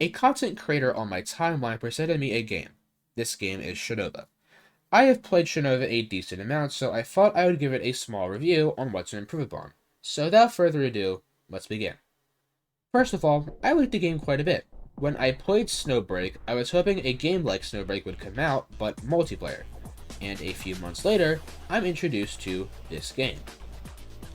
A content creator on my timeline presented me a game. This game is Shinova. I have played Shinova a decent amount, so I thought I would give it a small review on what to improve upon. So without further ado, let's begin. First of all, I liked the game quite a bit. When I played Snowbreak, I was hoping a game like Snowbreak would come out, but multiplayer. And a few months later, I'm introduced to this game.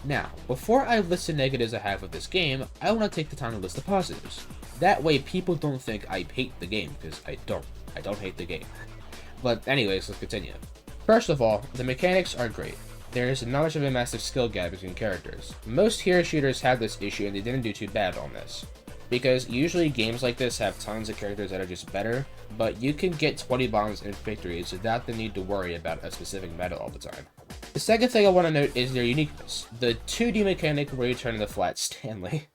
Now, before I list the negatives I have with this game, I want to take the time to list the positives. That way people don't think I hate the game, because I don't. I don't hate the game. But anyways, let's continue. First of all, the mechanics are great. There is not much of a massive skill gap between characters. Most hero shooters have this issue and they didn't do too bad on this. Because usually games like this have tons of characters that are just better, but you can get 20 bombs and victories without the need to worry about a specific meta all the time. The second thing I want to note is their uniqueness. The 2D mechanic where you turn the flat Stanley.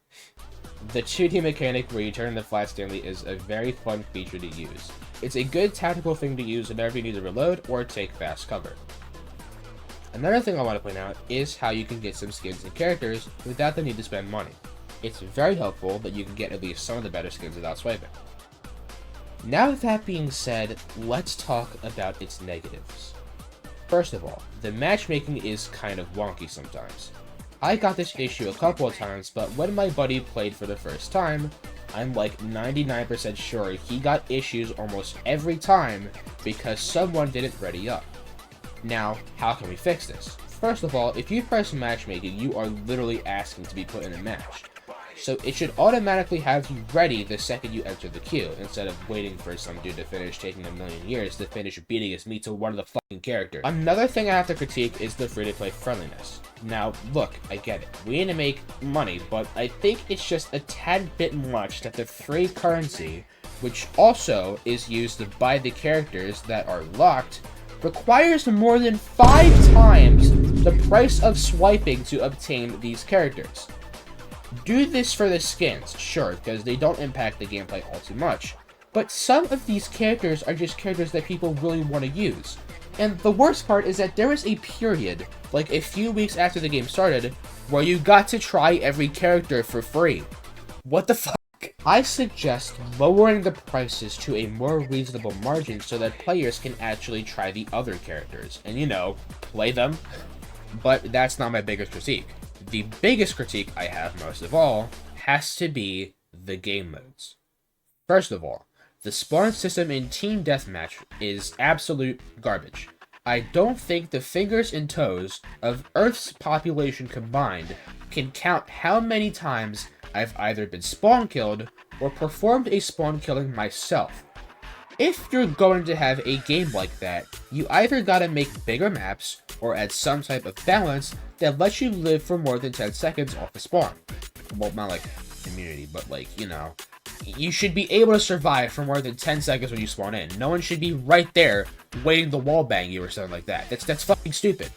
The 2D mechanic where you turn the flat Stanley is a very fun feature to use. It's a good tactical thing to use whenever you need to reload or take fast cover. Another thing I want to point out is how you can get some skins and characters without the need to spend money. It's very helpful that you can get at least some of the better skins without swiping. Now with that being said, let's talk about its negatives. First of all, the matchmaking is kind of wonky sometimes. I got this issue a couple of times, but when my buddy played for the first time, I'm like 99% sure he got issues almost every time because someone didn't ready up. Now, how can we fix this? First of all, if you press matchmaking, you are literally asking to be put in a match. So it should automatically have you ready the second you enter the queue, instead of waiting for some dude to finish taking a million years to finish beating his meat to one of the fucking characters. Another thing I have to critique is the free-to-play friendliness. Now, look, I get it. We need to make money, but I think it's just a tad bit much that the free currency, which also is used to buy the characters that are locked, requires more than 5 times the price of swiping to obtain these characters. Do this for the skins, sure, because they don't impact the gameplay all too much, but some of these characters are just characters that people really want to use. And the worst part is that there was a period, like a few weeks after the game started, where you got to try every character for free. What the fuck? I suggest lowering the prices to a more reasonable margin so that players can actually try the other characters, and you know, play them. But that's not my biggest critique. The biggest critique I have most of all has to be the game modes. First of all, the spawn system in Team Deathmatch is absolute garbage. I don't think the fingers and toes of Earth's population combined can count how many times I've either been spawn killed or performed a spawn killing myself. If you're going to have a game like that, you either gotta make bigger maps or add some type of balance that lets you live for more than 10 seconds off the spawn. Well, not like immunity, but like, you know, you should be able to survive for more than 10 seconds when you spawn in. No one should be right there waiting to wallbang you or something like that. That's fucking stupid.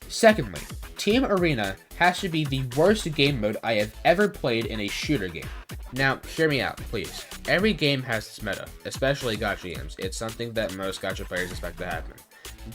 Secondly, Team Arena has to be the worst game mode I have ever played in a shooter game. Now, hear me out, please. Every game has its meta, especially gacha games. It's something that most gacha players expect to happen.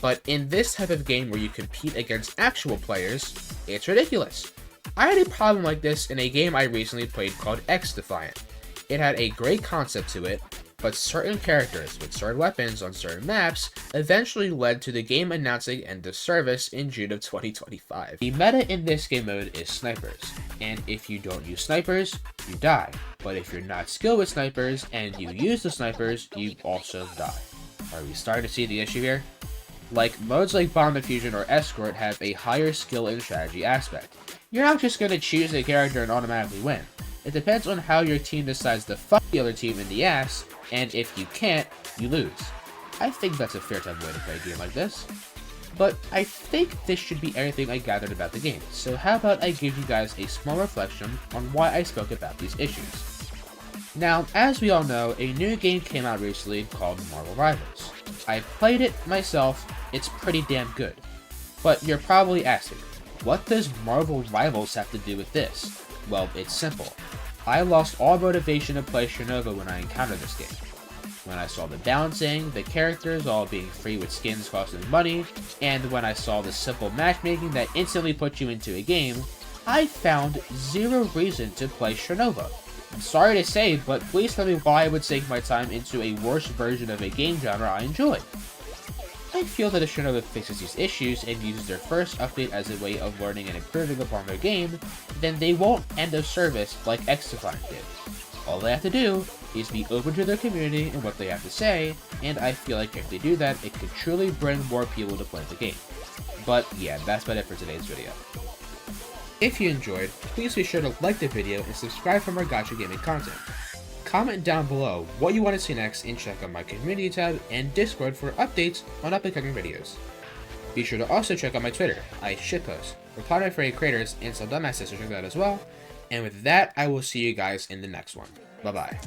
But in this type of game where you compete against actual players, it's ridiculous. I had a problem like this in a game I recently played called X Defiant. It had a great concept to it, but certain characters with certain weapons on certain maps eventually led to the game announcing end of service in June of 2025. The meta in this game mode is snipers, and if you don't use snipers, you die. But if you're not skilled with snipers and you use the snipers, you also die. Are we starting to see the issue here? Like, modes like Bomb Diffusion or Escort have a higher skill and strategy aspect. You're not just going to choose a character and automatically win. It depends on how your team decides to fuck the other team in the ass, and if you can't, you lose. I think that's a fair time way to play a game like this. But I think this should be everything I gathered about the game, so how about I give you guys a small reflection on why I spoke about these issues. Now, as we all know, a new game came out recently called Marvel Rivals. I played it myself, it's pretty damn good. But you're probably asking, what does Marvel Rivals have to do with this? Well, it's simple. I lost all motivation to play Shinova when I encountered this game. When I saw the balancing, the characters all being free with skins costing money, and when I saw the simple matchmaking that instantly puts you into a game, I found zero reason to play Shinova. I'm sorry to say, but please tell me why I would sink my time into a worse version of a game genre I enjoy. I feel that if Shinova fixes these issues and uses their first update as a way of learning and improving upon their game, then they won't end of service like XDefiant did. All they have to do is be open to their community and what they have to say, and I feel like if they do that, it could truly bring more people to play the game. But yeah, that's about it for today's video. If you enjoyed, please be sure to like the video and subscribe for more gacha gaming content. Comment down below what you want to see next and check out my community tab and Discord for updates on upcoming videos. Be sure to also check out my Twitter. I shitpost, reply to my favorite creators, and some dumbasses to check that as well. And with that, I will see you guys in the next one. Bye bye.